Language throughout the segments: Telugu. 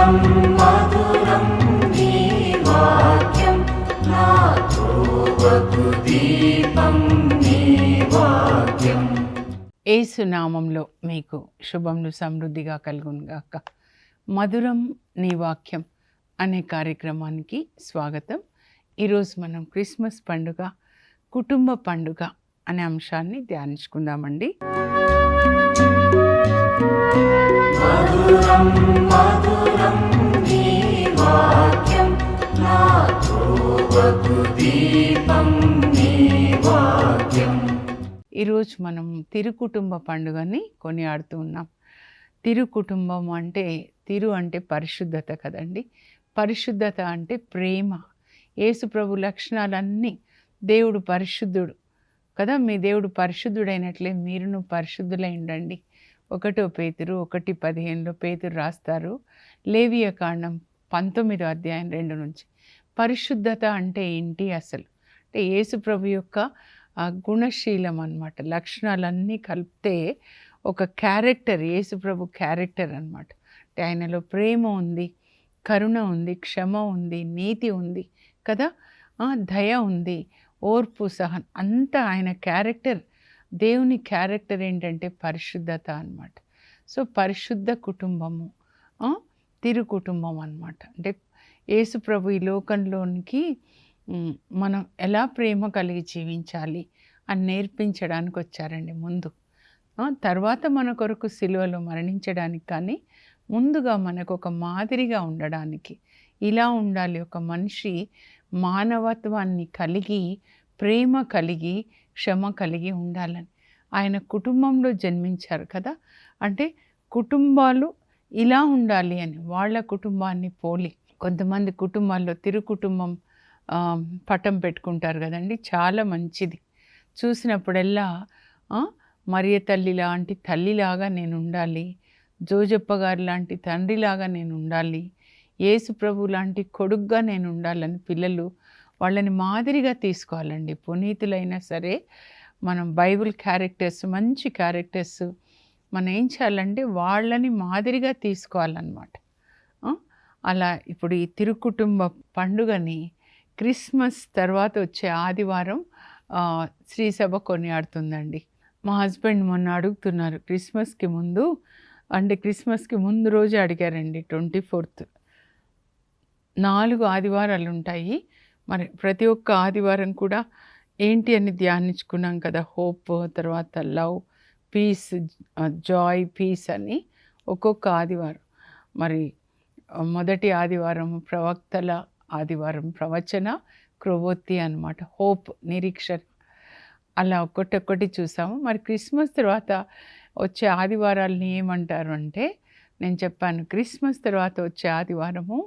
మధురం మధురం నీ వాక్యం నా త్రోవకు దీపం నీ వాక్యం. యేసు నామంలో మీకు శుభములు సమృద్ధిగా కలుగునుగాక. మధురం నీ వాక్యం అనే కార్యక్రమానికి స్వాగతం. ఈరోజు మనం క్రిస్మస్ పండుగ, కుటుంబ పండుగ అనే అంశాన్ని ధ్యానించుకుందామండి. మధురం మధురం నీ వాక్యం నా త్రోవకు దీపం నీ వాక్యం. ఈరోజు మనం తిరుకుటుంబ పండుగని కొనియాడుతూ ఉన్నాం. తిరుకుటుంబం అంటే తిరు అంటే పరిశుద్ధత కదండి. పరిశుద్ధత అంటే ప్రేమ. యేసు ప్రభు లక్షణాలన్నీ, దేవుడు పరిశుద్ధుడు కదా, మీ దేవుడు పరిశుద్ధుడైనట్లే మీరును పరిశుద్ధులై ఉండండి. 1 పేతురు 1:15 పేతురు రాస్తారు. లేవియ కాండం 19వ అధ్యాయం 2 నుంచి. పరిశుద్ధత అంటే ఏంటి అసలు అంటే యేసు ప్రభు యొక్క గుణశీలం అన్నమాట. లక్షణాలన్నీ కలిపితే ఒక క్యారెక్టర్, యేసు ప్రభు క్యారెక్టర్ అన్నమాట. అంటే ఆయనలో ప్రేమ ఉంది, కరుణ ఉంది, క్షమ ఉంది, నీతి ఉంది కదా, దయ ఉంది, ఓర్పు, సహనం, అంతా ఆయన క్యారెక్టర్. దేవుని క్యారెక్టర్ ఏంటంటే పరిశుద్ధత అన్నమాట. సో పరిశుద్ధ కుటుంబము, తిరు కుటుంబం అన్నమాట. అంటే యేసు ప్రభు ఈ లోకంలోనికి మనం ఎలా ప్రేమ కలిగి జీవించాలి అని నేర్పించడానికి వచ్చారండి ముందు. తర్వాత మన కొరకు సిలువలో మరణించడానికి, కానీ ముందుగా మనకు ఒక మాదిరిగా ఉండడానికి. ఇలా ఉండాలి ఒక మనిషి, మానవత్వాన్ని కలిగి, ప్రేమ కలిగి, క్షమ కలిగి ఉండాలని. ఆయన కుటుంబంలో జన్మించారు కదా, అంటే కుటుంబాలు ఇలా ఉండాలి అని వాళ్ళ కుటుంబాన్ని పోలి. కొంతమంది కుటుంబాల్లో తిరు కుటుంబం పటం పెట్టుకుంటారు కదండి, చాలా మంచిది. చూసినప్పుడల్లా మరియ తల్లి లాంటి తల్లిలాగా నేను ఉండాలి, జోజప్ప గారు లాంటి తండ్రిలాగా నేను ఉండాలి, యేసు ప్రభు లాంటి కొడుగ్గా నేను ఉండాలని పిల్లలు వాళ్ళని మాదిరిగా తీసుకోవాలండి. పునీతులైనా సరే మనం బైబిల్ క్యారెక్టర్స్, మంచి క్యారెక్టర్స్ మనం ఏం చేయాలంటే వాళ్ళని మాదిరిగా తీసుకోవాలన్నమాట. అలా ఇప్పుడు ఈ తిరుకుటుంబ పండుగని క్రిస్మస్ తర్వాత వచ్చే ఆదివారం శ్రీసభ కొనియాడుతుందండి. మా హస్బెండ్ మొన్న అడుగుతున్నారు, క్రిస్మస్కి ముందు అంటే క్రిస్మస్కి ముందు రోజు అడిగారండి, 24th. 4 ఆదివారాలు ఉంటాయి. మరి ప్రతి ఒక్క ఆదివారం కూడా ఏంటి అని ధ్యానించుకున్నాం కదా, హోప్, తర్వాత లవ్, పీస్, జాయ్, పీస్ అని ఒక్కొక్క ఆదివారం. మరి మొదటి ఆదివారం ప్రవక్తల ఆదివారం, ప్రవచన క్రొవ్వొత్తి అన్నమాట, హోప్, నిరీక్షణ. అలా ఒక్కొక్కటి చూసాము. మరి క్రిస్మస్ తర్వాత వచ్చే ఆదివారాలని ఏమంటారు అంటే, నేను చెప్పాను క్రిస్మస్ తర్వాత వచ్చే ఆదివారము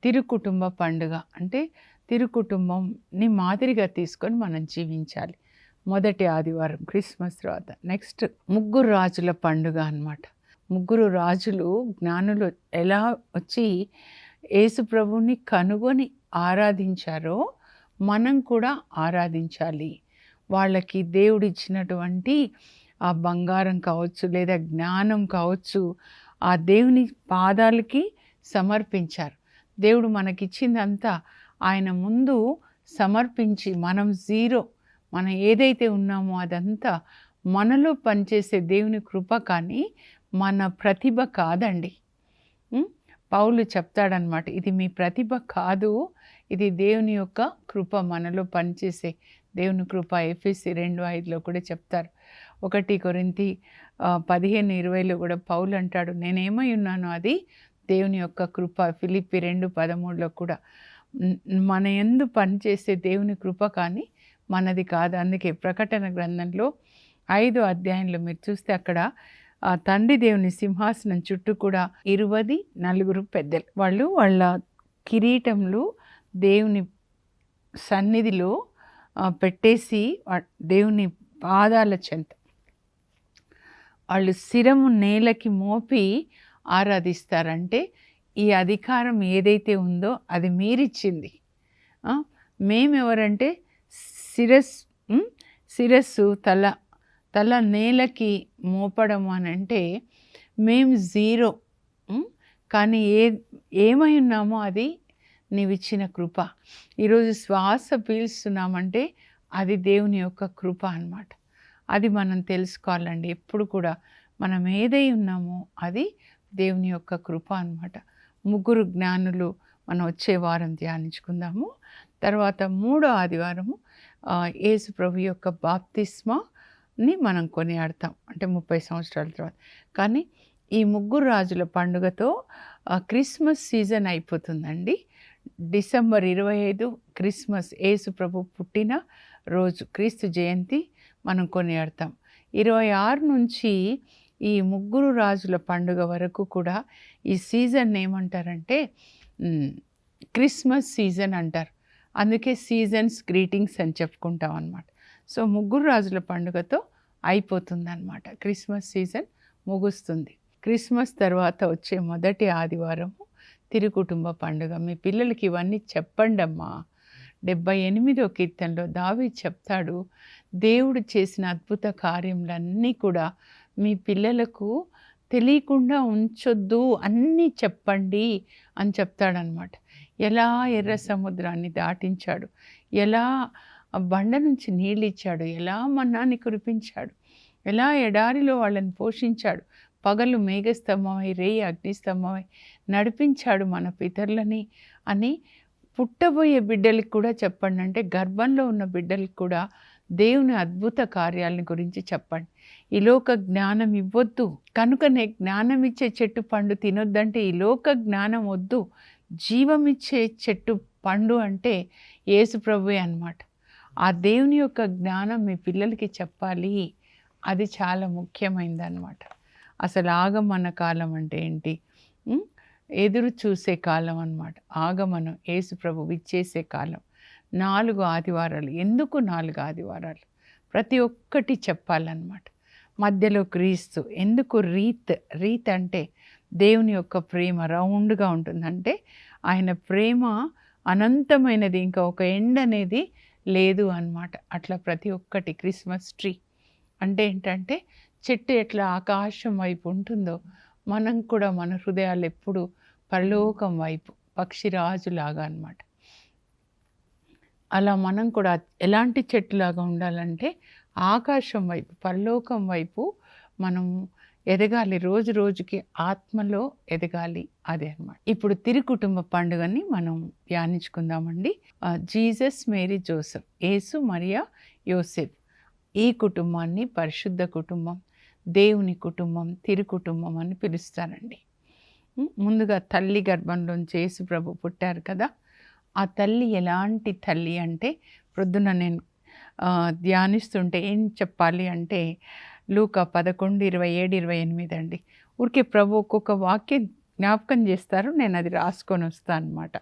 తిరుకుటుంబ పండుగ. అంటే తిరు కుటుంబంని మాదిరిగా తీసుకొని మనం జీవించాలి. మొదటి ఆదివారం క్రిస్మస్ తర్వాత. నెక్స్ట్ 3 రాజుల పండుగ అన్నమాట. 3 రాజులు జ్ఞానులు ఎలా వచ్చి యేసు ప్రభుని కనుగొని ఆరాధించారో మనం కూడా ఆరాధించాలి. వాళ్ళకి దేవుడిచ్చినటువంటి ఆ బంగారం కావచ్చు, లేదా జ్ఞానం కావచ్చు, ఆ దేవుని పాదాలకి సమర్పించారు. దేవుడు మనకిచ్చిందంతా ఆయన ముందు సమర్పించి, మనం జీరో, మనం ఏదైతే ఉన్నామో అదంతా మనలో పనిచేసే దేవుని కృప, కానీ మన ప్రతిభ కాదండి. పౌలు చెప్తాడనమాట, ఇది మీ ప్రతిభ కాదు, ఇది దేవుని యొక్క కృప, మనలో పనిచేసే దేవుని కృప. ఎఫెసీ 2:5 కూడా చెప్తారు. 1 కొరింథీ 15:20 కూడా పౌలు అంటాడు, నేనేమై ఉన్నానో అది దేవుని యొక్క కృప. ఫిలిప్పీ 2:13 కూడా మన యందు పనిచేసే దేవుని కృప, కానీ మనది కాదు. అందుకే ప్రకటన గ్రంథంలో 5వ అధ్యాయంలో మీరు చూస్తే అక్కడ తండ్రి దేవుని సింహాసనం చుట్టూ కూడా 24 పెద్దలు, వాళ్ళు వాళ్ళ కిరీటంలు దేవుని సన్నిధిలో పెట్టేసి దేవుని పాదాల చెంత వాళ్ళు శిరము నేలకి మోపి ఆరాధిస్తారంటే ఈ అధికారం ఏదైతే ఉందో అది మీరిచ్చింది. మేమెవరంటే శిరస్సు తల నేలకి మోపడం అని అంటే మేము జీరో, కానీ ఏమై ఉన్నామో అది నీవిచ్చిన కృప. ఈరోజు శ్వాస పీల్స్తున్నామంటే అది దేవుని యొక్క కృప అన్నమాట. అది మనం తెలుసుకోవాలండి. ఎప్పుడు కూడా మనం ఏదై ఉన్నామో అది దేవుని యొక్క కృప అన్నమాట. 3 జ్ఞానులు మనం వచ్చే వారం ధ్యానించుకుందాము. తర్వాత 3వ ఆదివారము యేసు ప్రభు యొక్క బాప్తిస్మాని మనం కొనియాడతాం, అంటే 30 సంవత్సరాల తర్వాత. కానీ ఈ 3 రాజుల పండుగతో క్రిస్మస్ సీజన్ అయిపోతుందండి. డిసెంబర్ 25 క్రిస్మస్, యేసు ప్రభు పుట్టిన రోజు, క్రీస్తు జయంతి మనం కొనియాడతాం. 26 నుంచి ఈ 3 రాజుల పండుగ వరకు కూడా ఈ సీజన్ ఏమంటారంటే క్రిస్మస్ సీజన్ అంటారు. అందుకే సీజన్స్ గ్రీటింగ్స్ అని చెప్పుకుంటాం అన్నమాట. సో 3 రాజుల పండుగతో అయిపోతుందన్నమాట. క్రిస్మస్ సీజన్ ముగుస్తుంది. క్రిస్మస్ తర్వాత వచ్చే మొదటి ఆదివారము తిరుకుటుంబ పండుగ. మీ పిల్లలకి ఇవన్నీ చెప్పండి అమ్మా. 78వ కీర్తనలో దావీదు చెప్తాడు, దేవుడు చేసిన అద్భుత కార్యములన్నీ కూడా మీ పిల్లలకు తెలియకుండా ఉంచొద్దు, అన్నీ చెప్పండి అని చెప్తాడనమాట. ఎలా ఎర్ర సముద్రాన్ని దాటించాడు, ఎలా బండ నుంచి నీళ్ళు ఇచ్చాడు, ఎలా మన్నాన్ని కురిపించాడు, ఎలా ఎడారిలో వాళ్ళని పోషించాడు, పగలు మేఘస్తంభమై రేయి అగ్నిస్తంభమై నడిపించాడు మన పితరులని అని పుట్టబోయే బిడ్డలకి కూడా చెప్పండి. అంటే గర్భంలో ఉన్న బిడ్డలకు కూడా దేవుని అద్భుత కార్యాలని గురించి చెప్పండి. ఈ లోక జ్ఞానం ఇవ్వద్దు, కనుకనే జ్ఞానం ఇచ్చే చెట్టు పండు తినొద్దంటే ఈ లోక జ్ఞానం వద్దు, జీవమిచ్చే చెట్టు పండు అంటే యేసు ప్రభువే అన్నమాట. ఆ దేవుని యొక్క జ్ఞానం మీ పిల్లలకి చెప్పాలి. అది చాలా ముఖ్యమైనది అన్నమాట. అసలు ఆగమన కాలం అంటే ఏంటి? ఎదురు చూసే కాలం అన్నమాట. ఆగమనం యేసు ప్రభు విచ్చేసే కాలం. 4 ఆదివారాలు. ఎందుకు 4 ఆదివారాలు? ప్రతి ఒక్కటి చెప్పాలన్నమాట. మధ్యలో క్రీస్తు. ఎందుకు రీత్ అంటే దేవుని యొక్క ప్రేమ రౌండ్గా ఉంటుందంటే ఆయన ప్రేమ అనంతమైనది, ఇంకా ఒక ఎండ్ అనేది లేదు అన్నమాట. అట్లా ప్రతి ఒక్కటి. క్రిస్మస్ ట్రీ అంటే ఏంటంటే చెట్టు ఎట్లా ఆకాశం వైపు ఉంటుందో మనం కూడా మన హృదయాలు ఎప్పుడు పరలోకం వైపు, పక్షిరాజులాగా అన్నమాట. అలా మనం కూడా ఎలాంటి చెట్టులాగా ఉండాలంటే ఆకాశం వైపు, పరలోకం వైపు మనం ఎదగాలి. రోజు రోజుకి ఆత్మలో ఎదగాలి. అదే అన్నమాట. ఇప్పుడు తిరుకుటుంబ పండుగని మనం ధ్యానించుకుందామండి. జీసస్, మేరీ, జోసెఫ్, యేసు, మరియా, యోసెఫ్, ఈ కుటుంబాన్ని పరిశుద్ధ కుటుంబం, దేవుని కుటుంబం, తిరుకుటుంబం అని పిలుస్తారండి. ముందుగా తల్లి గర్భంలోంచి యేసు ప్రభు పుట్టారు కదా. ఆ తల్లి ఎలాంటి తల్లి అంటే ప్రొద్దున నేను ధ్యానిస్తుంటే ఏం చెప్పాలి అంటే లూకా 11:27-28 అండి. ఊరికే ప్రభు ఒక్కొక్క వాక్యం జ్ఞాపకం చేస్తారు, నేను అది రాసుకొని వస్తాను అన్నమాట.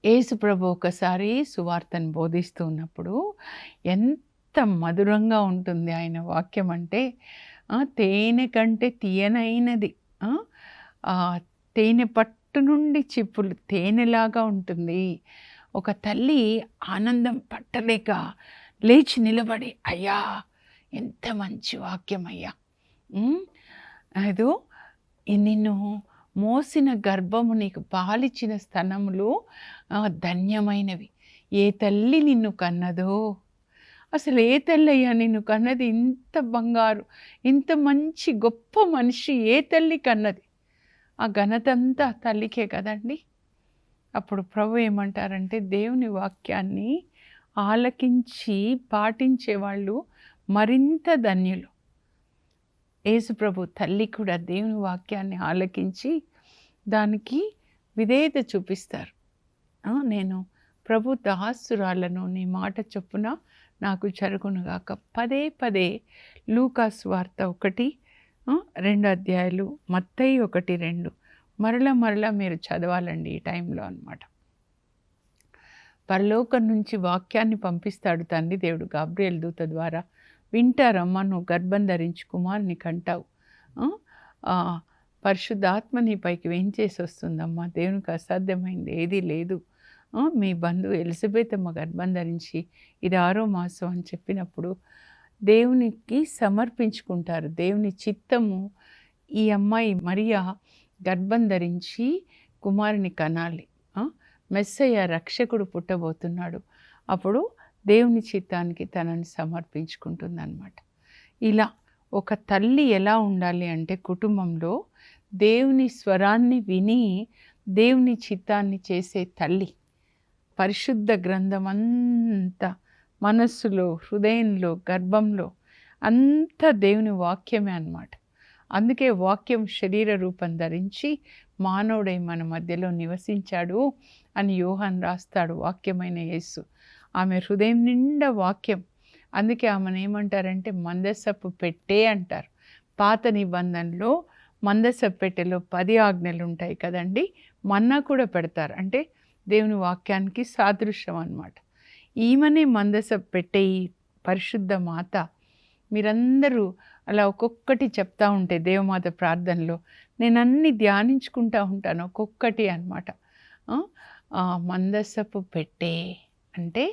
యేసు ప్రభు ఒకసారి సువార్తను బోధిస్తూ ఉన్నప్పుడు ఎంత మధురంగా ఉంటుంది ఆయన వాక్యం అంటే, తేనె కంటే తీయనైనది, తేనె పట్టు నుండి చిప్పులు తేనెలాగా ఉంటుంది. ఒక తల్లి ఆనందం పట్టలేక లేచి నిలబడి, అయ్యా ఎంత మంచి వాక్యం అయ్యా, అదో నిన్ను మోసిన గర్భము, నీకు పాలిచ్చిన స్తనములు ధన్యమైనవి. ఏ తల్లి నిన్ను కన్నదో, అసలు ఏ తల్లి అయ్యా నిన్ను కన్నది? ఇంత బంగారు, ఇంత మంచి గొప్ప మనిషి ఏ తల్లి కన్నది? ఆ ఘనతంతా తల్లికే కదండి. అప్పుడు ప్రభు ఏమంటారంటే, దేవుని వాక్యాన్ని ఆలకించి పాటించే వాళ్ళు మరింత ధన్యులు. యేసు ప్రభు తల్లి కూడా దేవుని వాక్యాన్ని ఆలకించి దానికి విధేయత చూపిస్తారు. నేను ప్రభు దాసురాలను, నీ మాట చొప్పున నాకు జరుగునుగాక. పదే పదే లూకా సువార్త 1-2 అధ్యాయాలు, మత్తయి 1-2 మరలా మీరు చదవాలండి ఈ టైంలో అన్నమాట. పరలోకం నుంచి వాక్యాన్ని పంపిస్తాడు తండ్రి దేవుడు గాబ్రియేల్ దూత ద్వారా. వింటారమ్మా, నువ్వు గర్భం ధరించి కుమారుని కంటావు, పరిశుద్ధాత్మ నీ పైకి వేంచేసి వస్తుందమ్మా, దేవునికి అసాధ్యమైంది ఏదీ లేదు. మీ బంధువు ఎలిజబెత్ అమ్మ గర్భం ధరించి ఇది 6వ మాసం అని చెప్పినప్పుడు దేవునికి సమర్పించుకుంటారు. దేవుని చిత్తము ఈ అమ్మాయి మరియా గర్భం ధరించి కుమారుని కనాలి. మెస్సయ్య రక్షకుడు పుట్టబోతున్నాడు. అప్పుడు దేవుని చిత్తానికి తనని సమర్పించుకుంటుందన్నమాట. ఇలా ఒక తల్లి ఎలా ఉండాలి అంటే కుటుంబంలో దేవుని స్వరాన్ని విని దేవుని చిత్తాన్ని చేసే తల్లి. పరిశుద్ధ గ్రంథం అంతా మనస్సులో, హృదయంలో, గర్భంలో అంతా దేవుని వాక్యమే అన్నమాట. అందుకే వాక్యం శరీర రూపం ధరించి మానవుడై మన మధ్యలో నివసించాడు అని యోహాన్ రాస్తాడు. వాక్యమైన యేసు, ఆమె హృదయం నిండా వాక్యం. అందుకే ఆమెను ఏమంటారంటే మందసపు పెట్టే అంటారు. పాత నిబంధనలో మందసపు పెట్టెలో 10 ఆజ్ఞలు ఉంటాయి కదండి. మన్నా కూడా పెడతారు, అంటే దేవుని వాక్యానికి సాదృశ్యం అన్నమాట. ఈమెనే మందసపు పెట్టే ఈ పరిశుద్ధ మాత. మీరందరూ అలా ఒక్కొక్కటి చెప్తా ఉంటే దేవమాత ప్రార్థనలో నేను అన్ని ధ్యానించుకుంటూ ఉంటాను ఒక్కొక్కటి అన్నమాట. మందసపు పెట్టే అంటే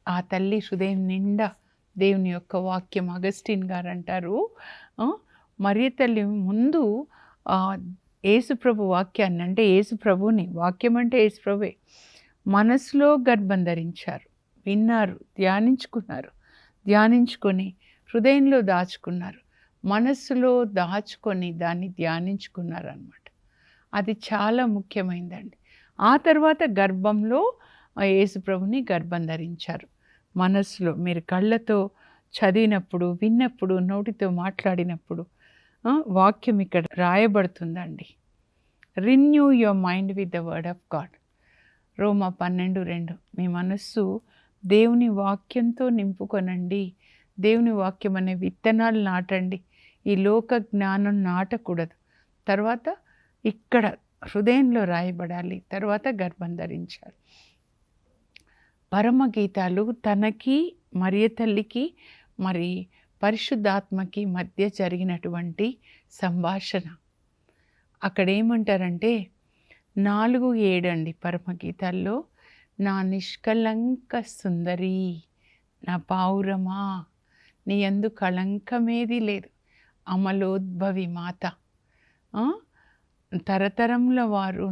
ఆ తల్లి హృదయం నిండా దేవుని యొక్క వాక్యం. అగస్టిన్ గారు అంటారు, మరియ తల్లి ముందు యేసుప్రభు వాక్యాన్ని, అంటే యేసుప్రభుని, వాక్యం అంటే యేసుప్రభువే, మనసులో గర్భం ధరించారు, విన్నారు, ధ్యానించుకొని హృదయంలో దాచుకున్నారు, మనస్సులో దాచుకొని దాన్ని ధ్యానించుకున్నారు అన్నమాట. అది చాలా ముఖ్యమైనదండి. ఆ తర్వాత గర్భంలో యేసుప్రభుని గర్భం ధరించారు. మనస్సులో మీరు కళ్ళతో చదివినప్పుడు, విన్నప్పుడు, నోటితో మాట్లాడినప్పుడు వాక్యం ఇక్కడ రాయబడుతుందండి. Renew your mind with the word of God. రోమా 12:2. మీ మనస్సు దేవుని వాక్యంతో నింపుకొనండి. దేవుని వాక్యం అనే విత్తనాలు నాటండి. ఈ లోక జ్ఞానం నాటకూడదు. తర్వాత ఇక్కడ హృదయంలో రాయబడాలి. తర్వాత గర్భం ధరించాలి. పరమగీతాలు తనకి, మరియ తల్లికి, మరి పరిశుద్ధాత్మకి మధ్య జరిగినటువంటి సంభాషణ. అక్కడ ఏమంటారంటే 4:7 అండి పరమగీతాల్లో. నా నిష్కలంక సుందరి, నా పావురమా, నీ యందు కళంకమేది లేదు, అమలోద్భవి మాత, తరతరముల వారు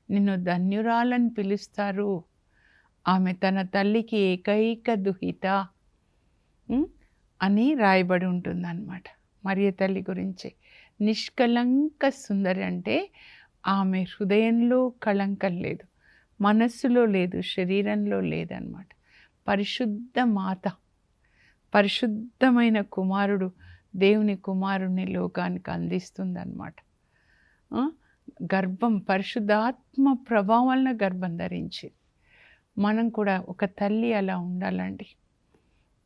నిన్ను ధన్యురాలని పిలుస్తారు. ఆమె తన తల్లికి ఏకైక దుహిత అని రాయబడి ఉంటుందన్నమాట. మరియ తల్లి గురించి నిష్కలంక సుందరి అంటే ఆమె హృదయంలో కళంకం లేదు, మనస్సులో లేదు, శరీరంలో లేదన్నమాట. పరిశుద్ధ మాత, పరిశుద్ధమైన కుమారుడు, దేవుని కుమారుని లోకానికి అందిస్తుందన్నమాట. గర్భం పరిశుద్ధాత్మ ప్రభావం వలన గర్భం ధరించి మనం కూడా ఒక తల్లి అలా ఉండాలండి.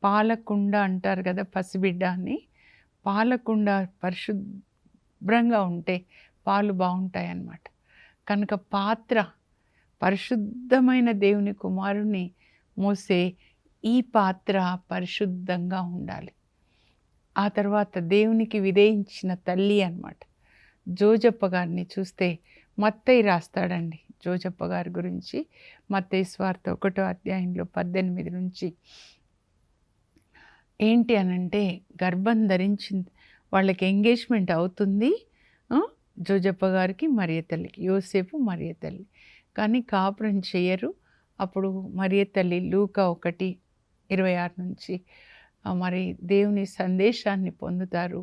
పాలకుండ అంటారు కదా, పసిబిడ్డ అని. పాలకుండ పరిశుభ్రంగా ఉంటే పాలు బాగుంటాయి అన్నమాట. కనుక పాత్ర పరిశుద్ధమైన దేవుని కుమారుని మోసే ఈ పాత్ర పరిశుద్ధంగా ఉండాలి. ఆ తర్వాత దేవునికి విధేయించిన తల్లి అన్నమాట. జోజప్ప గారిని చూస్తే మత్తయి రాస్తాడండి జోజప్ప గారి గురించి. మత్తయి సువార్త 1వ అధ్యాయంలో 18 నుంచి ఏంటి అనంటే, గర్భం ధరించింది, వాళ్ళకి ఎంగేజ్మెంట్ అవుతుంది జోజప్ప గారికి, మరియ తల్లికి, యోసేపు మరియ తల్లి. కానీ కాపురం చేయరు. అప్పుడు మరియ తల్లి లూకా 1:26 నుంచి మరి దేవుని సందేశాన్ని పొందుతారు.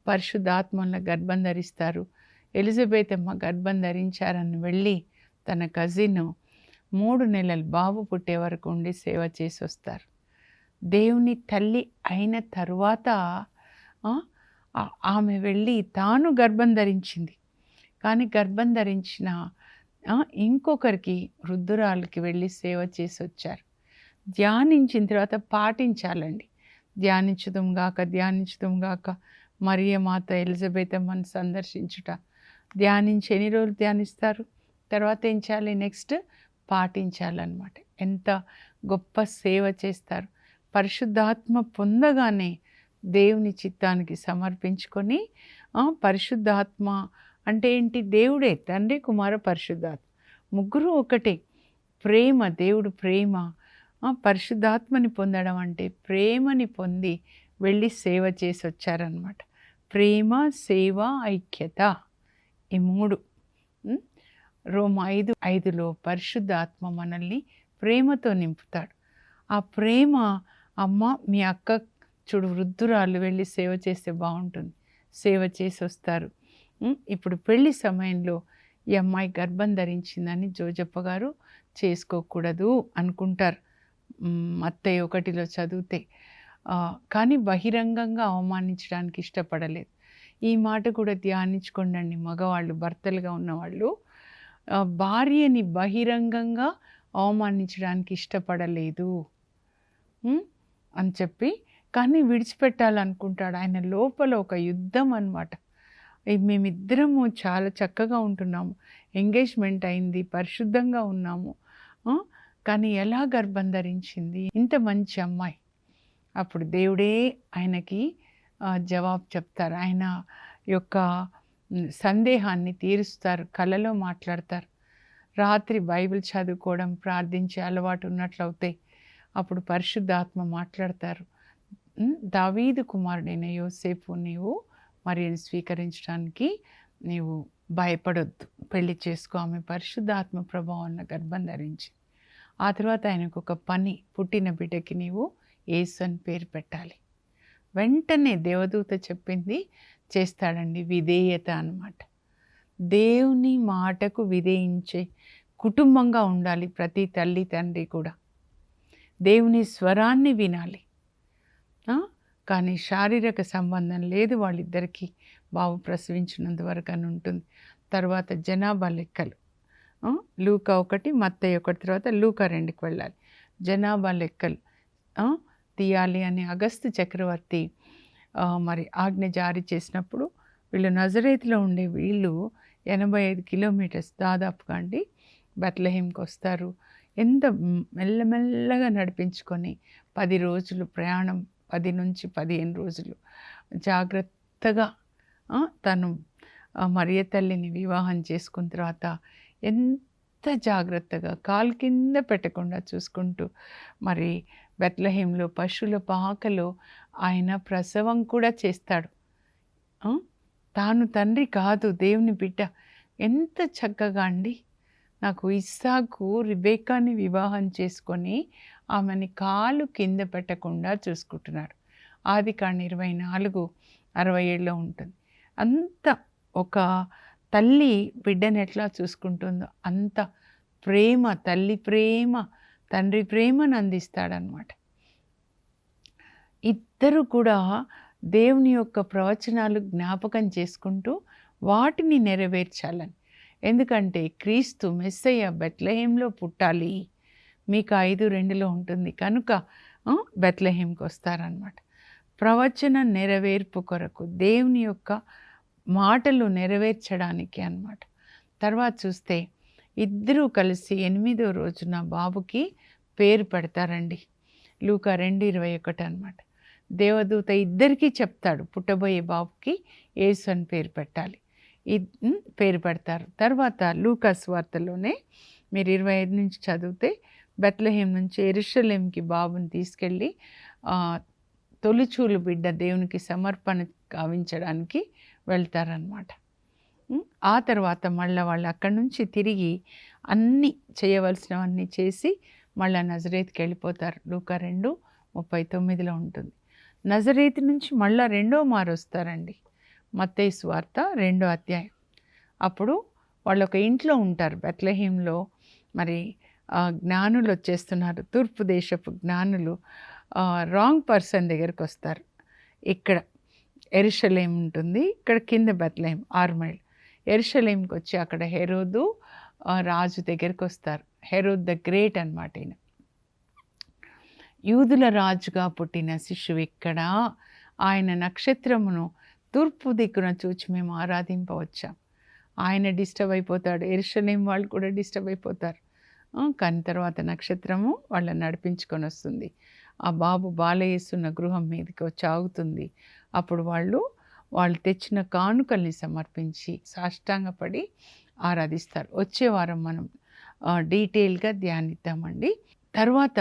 పరిశుద్ధాత్మల గర్భం ధరిస్తారు. ఎలిజబెత్ అమ్మ గర్భం ధరించారని వెళ్ళి తన కజిన్ 3 నెలలు బాబు పుట్టే వరకు ఉండి సేవ చేసి వస్తారు. దేవుని తల్లి అయిన తరువాత ఆమె వెళ్ళి తాను గర్భం ధరించింది. కానీ గర్భం ధరించిన ఇంకొకరికి, వృద్ధురాలకి వెళ్ళి సేవ చేసి వచ్చారు. ధ్యానించిన తర్వాత పాటించాలండి. ధ్యానించుదాం గాక మరియమాత ఎలిజబెత్ అమ్మను సందర్శించుట. ధ్యానించి ఎన్ని రోజులు ధ్యానిస్తారు, తర్వాత ఏం చేయాలి, నెక్స్ట్ పాటించాలన్నమాట. ఎంత గొప్ప సేవ చేస్తారు. పరిశుద్ధాత్మ పొందగానే దేవుని చిత్తానికి సమర్పించుకొని, పరిశుద్ధాత్మ అంటే ఏంటి, దేవుడే, తండ్రి కుమార పరిశుద్ధాత్మ ముగ్గురు ఒకటే. ప్రేమ, దేవుడు ప్రేమ. పరిశుద్ధాత్మని పొందడం అంటే ప్రేమని పొంది వెళ్ళి సేవ చేసి వచ్చారనమాట. ప్రేమ, సేవ, ఐక్యత ఈ 3. రోమా 5:5లో పరిశుద్ధ ఆత్మ మనల్ని ప్రేమతో నింపుతాడు. ఆ ప్రేమ, అమ్మ మీ అక్క చూడు వృద్ధురాలు వెళ్ళి సేవ చేస్తే బాగుంటుంది, సేవ చేసి వస్తారు. ఇప్పుడు పెళ్లి సమయంలో ఈ అమ్మాయి గర్భం ధరించిందని జోజప్ప గారు చేసుకోకూడదు అనుకుంటారు, మత్తయి 1లో చదివితే. కానీ బహిరంగంగా అవమానించడానికి ఇష్టపడలేదు. ఈ మాట కూడా ధ్యానించుకోండి. మగవాళ్ళు, భర్తలుగా ఉన్నవాళ్ళు భార్యని బహిరంగంగా అవమానించడానికి ఇష్టపడలేదు అని చెప్పి, కానీ విడిచిపెట్టాలనుకుంటాడు. ఆయన లోపల ఒక యుద్ధం అన్నమాట. మేమిద్దరము చాలా చక్కగా ఉంటున్నాము, ఎంగేజ్మెంట్ అయింది, పరిశుద్ధంగా ఉన్నాము, కానీ ఎలా గర్భం ధరించింది ఇంత మంచి అమ్మాయి? అప్పుడు దేవుడే ఆయనకి జవాబు చెప్తారు. ఆయన యొక్క సందేహాన్ని తీరుస్తారు, కలలో మాట్లాడతారు. రాత్రి బైబిల్ చదువుకోవడం, ప్రార్థించే అలవాటు ఉన్నట్లు అవుతాయి. అప్పుడు పరిశుద్ధాత్మ మాట్లాడతారు, దావీదు కుమారుడైన యోసేపు, నీవు మరియను స్వీకరించడానికి నీవు భయపడొద్దు, పెళ్లి చేసుకో, ఆమె పరిశుద్ధాత్మ ప్రభావం గర్భం ధరించి. ఆ తర్వాత ఆయనకు ఒక పని, పుట్టిన బిడ్డకి నీవు యేసు అని పేరు పెట్టాలి. వెంటనే దేవదూత చెప్పింది చేస్తాడండి. విధేయత అన్నమాట. దేవుని మాటకు విధేయించే కుటుంబంగా ఉండాలి ప్రతి తల్లి తండ్రి కూడా. దేవుని స్వరాన్ని వినాలి. కానీ శారీరక సంబంధం లేదు వాళ్ళిద్దరికీ, బాబు ప్రసవించినంత వరకు అని ఉంటుంది. తర్వాత జనాభా లెక్కలు, లూకా 1, మత్తయి 1 తర్వాత లూకా 2కి వెళ్ళాలి. జనాభా లెక్కలు తీయాలి అని అగస్తు చక్రవర్తి మరి ఆజ్ఞ జారీ చేసినప్పుడు వీళ్ళు నజరేతులో ఉండే వీళ్ళు 85 కిలోమీటర్స్ దాదాపుగా అండి బెత్లెహేంకి వస్తారు. ఎంత మెల్లమెల్లగా నడిపించుకొని 10 రోజులు ప్రయాణం, 10 నుంచి 15 రోజులు జాగ్రత్తగా తను మరియ తల్లిని వివాహం చేసుకున్న తర్వాత ఎంత జాగ్రత్తగా కాలు కింద పెట్టకుండా చూసుకుంటూ మరి బెత్లెహేంలో పశువుల పాకలో ఆయన ప్రసవం కూడా చేస్తాడు. తాను తండ్రి కాదు, దేవుని బిడ్డ. ఎంత చక్కగా అండి. నాకు ఇస్సాకు రిబేకాని వివాహం చేసుకొని ఆమెని కాలు కింద పెట్టకుండా చూసుకుంటున్నాడు. ఆదికాండం 24:67లో ఉంటుంది. అంత ఒక తల్లి బిడ్డను ఎట్లా చూసుకుంటుందో అంత ప్రేమ, తల్లి ప్రేమ, తండ్రి ప్రేమను అందిస్తాడనమాట. ఇద్దరు కూడా దేవుని యొక్క ప్రవచనాలు జ్ఞాపకం చేసుకుంటూ వాటిని నెరవేర్చాలని. ఎందుకంటే క్రీస్తు మెస్సయ్య బెత్లెహేంలో పుట్టాలి, మీకు 5:2లో ఉంటుంది కనుక బెత్లెహేంకి వస్తారనమాట. ప్రవచన నెరవేర్పు కొరకు, దేవుని యొక్క మాటలు నెరవేర్చడానికి అన్నమాట. తర్వాత చూస్తే ఇద్దరూ కలిసి 8వ రోజున బాబుకి పేరు పెడతారండి. లూకా 2:21 అన్నమాట. దేవదూత ఇద్దరికీ చెప్తాడు, పుట్టబోయే బాబుకి యేసు అని పేరు పెట్టాలి, పేరు పెడతారు. తర్వాత లూకా సువార్తలోనే మీరు 25 నుంచి చదివితే బెత్లెహేం నుంచి యెరూషలేంకి బాబుని తీసుకెళ్ళి తొలిచూలు బిడ్డ దేవునికి సమర్పణ గావించడానికి వెళ్తారనమాట. ఆ తర్వాత మళ్ళీ వాళ్ళు అక్కడి నుంచి తిరిగి అన్నీ చేయవలసినవన్నీ చేసి మళ్ళీ నజరేత్కి వెళ్ళిపోతారు. లూకా 2:39లో ఉంటుంది. నజరేతు నుంచి మళ్ళీ 2వ మారు వస్తారండి. మత్తయి సువార్త 2వ అధ్యాయం. అప్పుడు వాళ్ళు ఒక ఇంట్లో ఉంటారు బెత్లెహేంలో. మరి జ్ఞానులు వచ్చేస్తున్నారు, తూర్పు దేశపు జ్ఞానులు రాంగ్ పర్సన్ దగ్గరికి వస్తారు. ఇక్కడ యెరూషలేం ఉంటుంది, ఇక్కడ కింద బెత్లెహేం 6 మైళ్ళు. యెరూషలేంకి వచ్చి అక్కడ హెరోదు రాజు దగ్గరికి వస్తారు. హెరోద్ ద గ్రేట్ అన్నమాట. ఈయన యూదుల రాజుగా పుట్టిన శిశువు ఇక్కడ, ఆయన నక్షత్రమును తూర్పు దిక్కున చూచి మేము ఆరాధింపవచ్చాం. ఆయన డిస్టర్బ్ అయిపోతాడు, యెరూషలేం వాళ్ళు కూడా డిస్టర్బ్ అయిపోతారు. కానీ తర్వాత నక్షత్రము వాళ్ళని నడిపించుకొని వస్తుంది. ఆ బాబు బాలయేసున్న గృహం మీదకి వచ్చి ఆగుతుంది. అప్పుడు వాళ్ళు తెచ్చిన కానుకల్ని సమర్పించి సాష్టాంగపడి ఆరాధిస్తారు. వచ్చే వారం మనం డీటెయిల్గా ధ్యానిద్దామండి. తర్వాత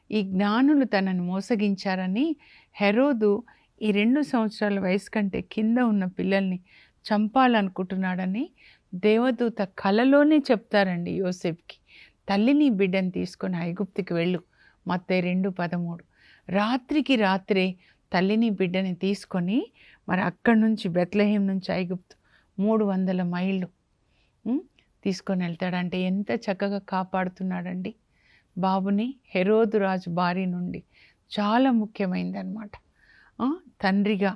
ఈ జ్ఞానులు తనను మోసగించారని హెరోదు ఈ 2 సంవత్సరాల వయసు కంటే కింద ఉన్న పిల్లల్ని చంపాలనుకుంటున్నాడని దేవదూత కలలోనే చెప్తారండి యోసేపుకి, తల్లిని బిడ్డని తీసుకొని ఐగుప్తుకి వెళ్ళు. మత్తయి 2:13. రాత్రికి రాత్రే తల్లిని బిడ్డని తీసుకొని మరి అక్కడి నుంచి బెత్లెహేం నుంచి ఐగుప్తు 300 మైళ్ళు తీసుకొని వెళ్తాడంటే ఎంత చక్కగా కాపాడుతున్నాడండి బాబుని. హెరోదు రాజు భార్య నుండి చాలా ముఖ్యమైనదన్నమాట. తండ్రిగా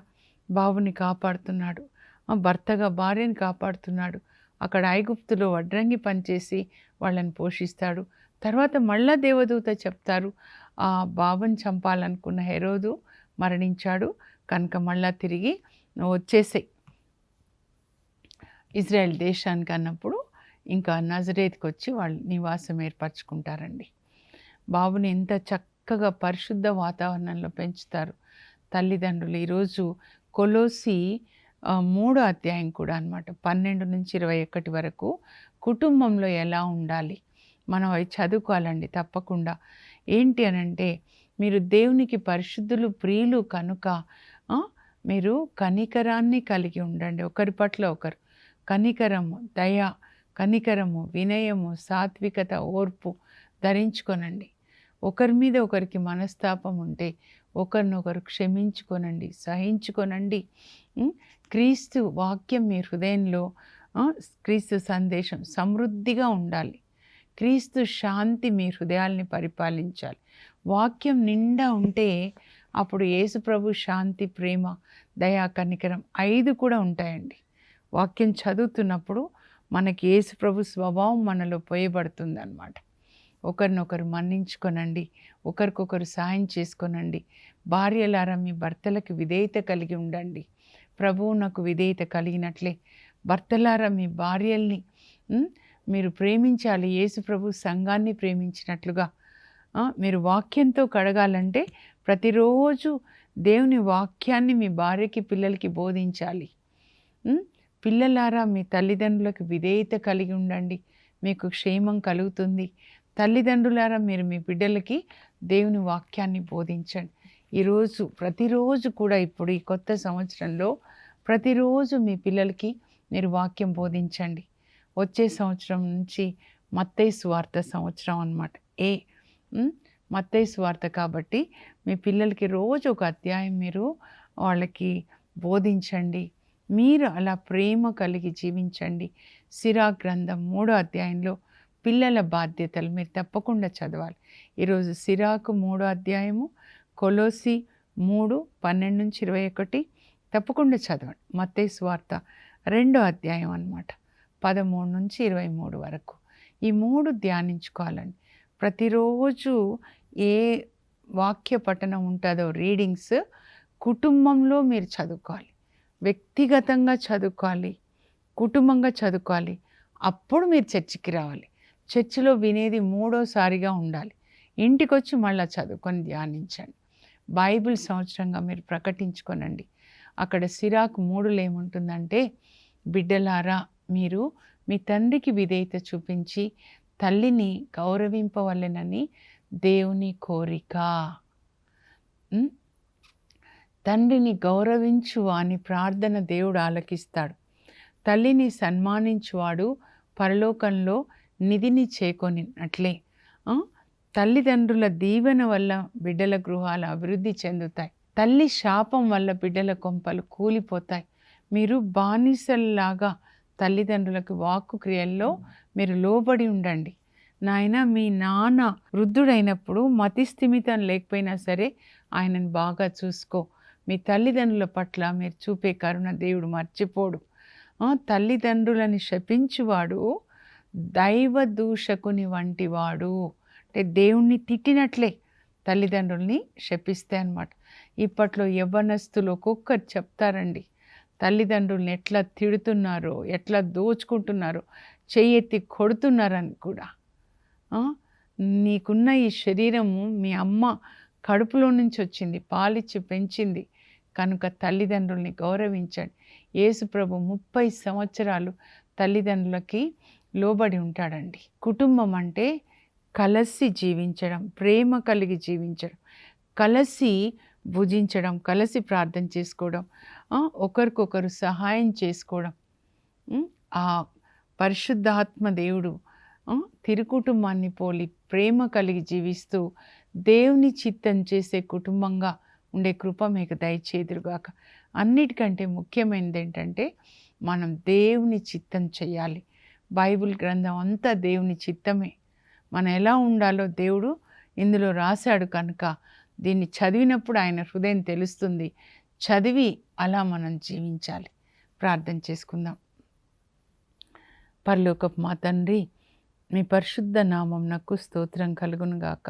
బాబుని కాపాడుతున్నాడు, భర్తగా భార్యని కాపాడుతున్నాడు. అక్కడ ఐగుప్తులో వడ్రంగి పనిచేసి వాళ్ళని పోషిస్తాడు. తర్వాత మళ్ళా దేవదూత చెప్తారు, ఆ బాబుని చంపాలనుకున్న హెరోదు మరణించాడు కనుక మళ్ళా తిరిగి వచ్చేసాయి ఇజ్రాయెల్ దేశానికి అన్నప్పుడు ఇంకా నజరేత్కి వచ్చి వాళ్ళు నివాసం ఏర్పరచుకుంటారండి. బాబుని ఎంత చక్కగా పరిశుద్ధ వాతావరణంలో పెంచుతారు తల్లిదండ్రులు. ఈరోజు కొలోసి 3వ అధ్యాయం కూడా అన్నమాట, 12 నుంచి 21 వరకు కుటుంబంలో ఎలా ఉండాలి మనం అవి చదువుకోవాలండి తప్పకుండా. ఏంటి అనంటే, మీరు దేవునికి పరిశుద్ధులు ప్రియులు కనుక మీరు కనికరాన్ని కలిగి ఉండండి, ఒకరి పట్ల ఒకరు. కనికరము, దయ, కనికరము, వినయము, సాత్వికత, ఓర్పు ధరించుకొనండి. ఒకరి మీద ఒకరికి మనస్తాపం ఉంటే ఒకరినొకరు క్షమించుకొనండి, సహించుకొనండి. క్రీస్తు వాక్యం మీ హృదయంలో, క్రీస్తు సందేశం సమృద్ధిగా ఉండాలి. క్రీస్తు శాంతి మీ హృదయాల్ని పరిపాలించాలి. వాక్యం నిండా ఉంటే అప్పుడు యేసు ప్రభు శాంతి, ప్రేమ, దయా, కనికరం 5 కూడా ఉంటాయండి. వాక్యం చదువుతున్నప్పుడు మనకి యేసు ప్రభు స్వభావం మనలో పోయబడుతుంది అన్నమాట. ఒకరినొకరు మన్నించుకొనండి, ఒకరికొకరు సాయం చేసుకొనండి. భార్యలారా మీ భర్తలకు విధేయత కలిగి ఉండండి, ప్రభువునకు విధేయత కలిగినట్లే భర్తలారా మీ భార్యల్ని మీరు ప్రేమించాలి, యేసు ప్రభు సంఘాన్ని ప్రేమించినట్లుగా. మీరు వాక్యంతో కడగాలంటే ప్రతిరోజు దేవుని వాక్యాన్ని మీ భార్యకి, పిల్లలకి బోధించాలి. పిల్లలారా మీ తల్లిదండ్రులకు విధేయత కలిగి ఉండండి, మీకు క్షేమం కలుగుతుంది. తల్లిదండ్రులారా మీరు మీ బిడ్డలకి దేవుని వాక్యాన్ని బోధించండి. ఈరోజు ప్రతిరోజు కూడా ఇప్పుడు ఈ కొత్త సంవత్సరంలో ప్రతిరోజు మీ పిల్లలకి మీరు వాక్యం బోధించండి. వచ్చే సంవత్సరం నుంచి మత్తయి సువార్త సంవత్సరం అన్నమాట. మత్తయి సువార్త కాబట్టి మీ పిల్లలకి రోజు ఒక అధ్యాయం మీరు వాళ్ళకి బోధించండి. మీరు అలా ప్రేమ కలిగి జీవించండి. సిరాక్ గ్రంథం 3వ అధ్యాయంలో పిల్లల బాధ్యతలు మీరు తప్పకుండా చదవాలి. ఈరోజు సిరాకు 3వ అధ్యాయము, కొలోసి 3:12 నుంచి 21 తప్పకుండా చదవండి. మత్తయి సువార్త 2వ అధ్యాయం అన్నమాట, 13 నుంచి 23 వరకు. ఈ 3 ధ్యానించుకోవాలండి. ప్రతిరోజు ఏ వాక్య పఠనం ఉంటుందో రీడింగ్స్ కుటుంబంలో మీరు చదువుకోవాలి, వ్యక్తిగతంగా చదువుకోవాలి, కుటుంబంగా చదువుకోవాలి. అప్పుడు మీరు చర్చికి రావాలి. చర్చిలో వినేది 3వసారిగా ఉండాలి. ఇంటికి వచ్చి మళ్ళీ చదువుకొని ధ్యానించండి. బైబిల్ సంవత్సరంగా మీరు ప్రకటించుకోనండి. అక్కడ సిరాకు 3లో ఏముంటుందంటే, బిడ్డలారా మీరు మీ తండ్రికి విధేయత చూపించి తల్లిని గౌరవింపవలెనని దేవుని కోరిక. తండ్రిని గౌరవించు వాని ప్రార్థన దేవుడు ఆలకిస్తాడు. తల్లిని సన్మానించువాడు పరలోకంలో నిధిని చేకొనినట్లే. తల్లిదండ్రుల దీవెన వల్ల బిడ్డల గృహాలు అభివృద్ధి చెందుతాయి. తల్లి శాపం వల్ల బిడ్డల కొంపలు కూలిపోతాయి. మీరు బానిసల్లాగా తల్లిదండ్రులకు వాక్కు క్రియల్లో మీరు లోబడి ఉండండి. నాయన, మీ నాన్న వృద్ధుడైనప్పుడు మతిస్థిమితం లేకపోయినా సరే ఆయనను బాగా చూసుకో. మీ తల్లిదండ్రుల పట్ల మీరు చూపే కరుణ దేవుడు మర్చిపోడు. తల్లిదండ్రులని శపించువాడు దైవ దూషకుని వంటివాడు. అంటే దేవుణ్ణి తిట్టినట్లే తల్లిదండ్రుల్ని శపిస్తే అన్నమాట. ఇప్పట్లో యవ్వనస్తులు ఒక్కొక్కరు చెప్తారండి, తల్లిదండ్రుల్ని ఎట్లా తిడుతున్నారో, ఎట్లా దోచుకుంటున్నారో, చెయ్యెత్తి కొడుతున్నారని కూడా. నీకున్న ఈ శరీరము మీ అమ్మ కడుపులో నుంచి వచ్చింది, పాలిచ్చి పెంచింది కనుక తల్లిదండ్రుల్ని గౌరవించండి. యేసు ప్రభు 30 సంవత్సరాలు తల్లిదండ్రులకి లోబడి ఉంటాడండి. కుటుంబం అంటే కలిసి జీవించడం, ప్రేమ కలిగి జీవించడం, కలిసి భుజించడం, కలిసి ప్రార్థన చేసుకోవడం, ఒకరికొకరు సహాయం చేసుకోవడం. ఆ పరిశుద్ధాత్మ దేవుడు తిరుకుటుంబాన్ని పోలి ప్రేమ కలిగి జీవిస్తూ దేవుని చిత్తం చేసే కుటుంబంగా ఉండే కృప మీకు దయచేదురుగాక. అన్నిటికంటే ముఖ్యమైనది ఏంటంటే మనం దేవుని చిత్తం చేయాలి. బైబిల్ గ్రంథం అంతా దేవుని చిత్తమే. మనం ఎలా ఉండాలో దేవుడు ఇందులో రాశాడు కనుక దీన్ని చదివినప్పుడు ఆయన హృదయం తెలుస్తుంది. చదివి అలా మనం జీవించాలి. ప్రార్థన చేసుకుందాం. పరలోకపు మా తండ్రి, మీ పరిశుద్ధ నామమునకు స్తోత్రం కలుగును గాక.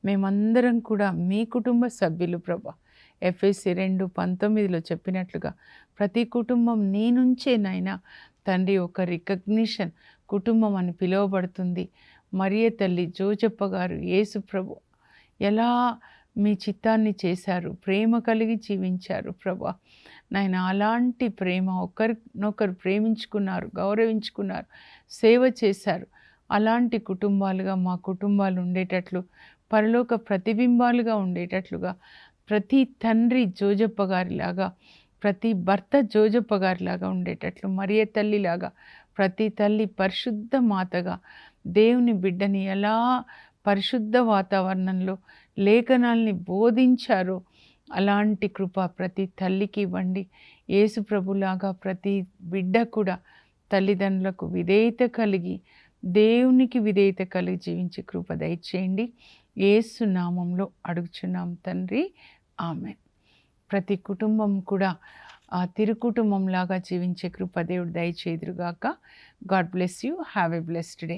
మేమందరం కూడా మీ కుటుంబ సభ్యులు ప్రభా. ఎఫెసీ 2:19 చెప్పినట్లుగా ప్రతి కుటుంబం నీ నుంచేనైనా తండ్రి ఒక రికగ్నిషన్ కుటుంబం అని పిలువబడుతుంది. మరియ తల్లి, జోజప్ప గారు, యేసు ప్రభు ఎలా మీ చిత్తాన్ని చేశారు, ప్రేమ కలిగి జీవించారు ప్రభా. నాయన అలాంటి ప్రేమ, ఒకరినొకరు ప్రేమించుకున్నారు, గౌరవించుకున్నారు, సేవ చేశారు. అలాంటి కుటుంబాలుగా మా కుటుంబాలు ఉండేటట్లు, పరలోక ప్రతిబింబాలుగా ఉండేటట్లుగా, ప్రతి తండ్రి జోజప్ప గారిలాగా, ప్రతి భర్త జోజప్ప గారిలాగా ఉండేటట్లు, మరియ తల్లిలాగా ప్రతి తల్లి పరిశుద్ధ మాతగా దేవుని బిడ్డని ఎలా పరిశుద్ధ వాతావరణంలో లేఖనాల్ని బోధించారో అలాంటి కృప ప్రతి తల్లికి ఇవ్వండి. యేసు ప్రభులాగా ప్రతి బిడ్డ కూడా తల్లిదండ్రులకు విధేయత కలిగి, దేవునికి విధేయత కలిగి జీవించే కృప దయచేయండి. యేసు నామంలో అడుగుచున్నాం తండ్రి, ఆమేన్. ప్రతి కుటుంబం కూడా ఆ తిరుకుటుంబంలాగా జీవించే కృప దేవుడు దయచేదురుగాక. God bless you. Have a blessed day.